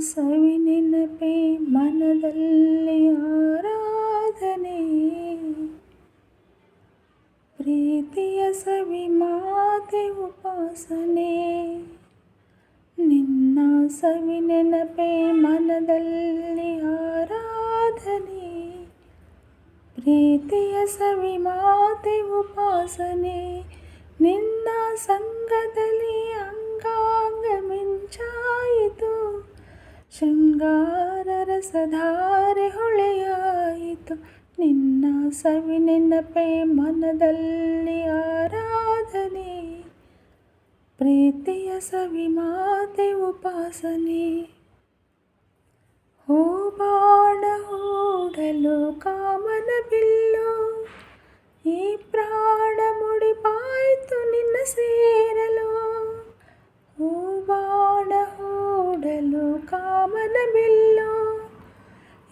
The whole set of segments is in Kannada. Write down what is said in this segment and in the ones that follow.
ಸವಿ ನೆನಪೇ ಮನದಲ್ಲಿ ಆರಾಧನೆ, ಪ್ರೀತಿಯ ಸವಿ ಮಾತೆ ಉಪಾಸನೆ. ನಿನ್ನ ಸವಿ ನೆನಪೇ ಮನದಲ್ಲಿ ಆರಾಧನೆ, ಪ್ರೀತಿಯ ಸವಿ ಮಾತೆ ಉಪಾಸನೆ. ನಿನ್ನ ಸಂಗದಲ್ಲಿ ಅಂಗಾಂಗ ಮಿಂಚಾಯಿತು, ಶೃಂಗಾರ ರಸಧಾರೆ ಹೊಳೆಯಾಯಿತು. ನಿನ್ನ ಸವಿ ನೆನಪೇ ಮನದಲ್ಲಿ ಆರಾಧನೆ, ಪ್ರೀತಿಯ ಸವಿ ಮಾತೆ ಉಪಾಸನೆ. ಹೂಬಾಣ ಹೂಡಲು ಕಾಮನ ಬಿಲ್ಲು, ಈ ಪ್ರಾಣ ಮುಡಿಪಾಯ್ತು ನಿನ್ನ ಸೇರಲು. ಹೂಬಾಣ ಹೂಡಲು ಕಾಮನ ಬಿಲ್ಲು,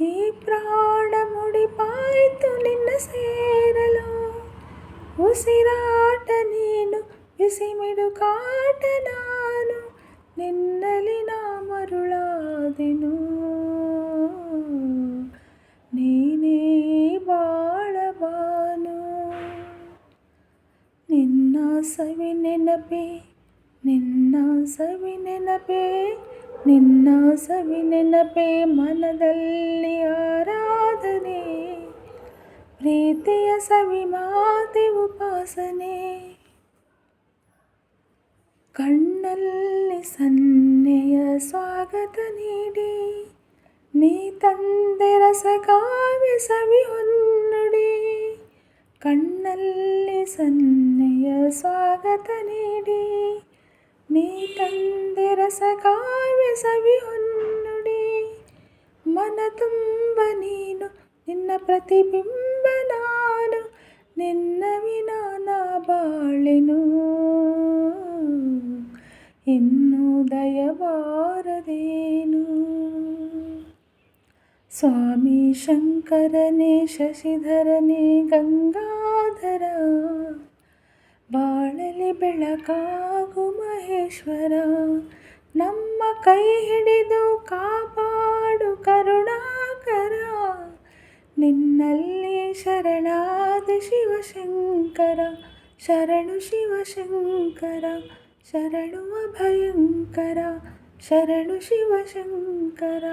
ಈ ಪ್ರಾಣ ಮುಡಿಪಾಯ್ತು ನಿನ್ನ ಸೇರಲು. ಉಸಿರಾಟ ನೀನು, ಬಿಸಿಮಿಡುಕಾಟ ನಾನು, ನಿನ್ನಲ್ಲಿ ನಾ ಮರುಳಾದೆನು. ನೀನೇ ಬಾಳಬಾನು. ನಿನ್ನ ಸವಿ ನೆನಪೇ, ನಿನ್ನ ಸವಿ ನೆನಪೇ, ನಿನ್ನ ಸವಿ ನೆನಪೇ ಮನದಲ್ಲಿ ಆರಾಧನೆ, ಪ್ರೀತಿಯ ಸವಿ ಮಾತೆ ಉಪಾಸನೆ. ಕಣ್ಣಲ್ಲಿ ಸನ್ನೆಯ ಸ್ವಾಗತ ನೀಡಿ, ನೀ ತಂದೆ ರಸಕಾವ್ಯ ಸವಿ ಹೊನ್ನುಡಿ. ಕಣ್ಣಲ್ಲಿ ಸನ್ನೆಯ ಸ್ವಾಗತ ನೀಡಿ, ನೀ ತಂದೆ ರಸಕಾವ್ಯ ಸವಿ ಹೊನ್ನುಡಿ. ಮನ ತುಂಬ ನೀನು, ನಿನ್ನ ಪ್ರತಿಬಿಂಬ ನಾನು, ನಿನ್ನ ವಿನಾ ನಾ ಬಾಳೆನು. ಇನ್ನು ದಯಬಾರದೇನು. ಸ್ವಾಮಿ ಶಂಕರನೇ, ಶಶಿಧರನೇ, ಗಂಗಾಧರ, ಬಾಳಲಿ ಬೆಳಕಾಗು ಮಹೇಶ್ವರ. ನಮ್ಮ ಕೈ ಹಿಡಿದು ಕಾಪಾಡು ಕರುಣಾಕರ, ನಿನ್ನಲ್ಲಿ ಶರಣಾದ ಶಿವಶಂಕರ. ಶರಣು ಶಿವಶಂಕರ, ಶರಣು ಅಭಯಂಕರ, ಶರಣು ಶಿವಶಂಕರ.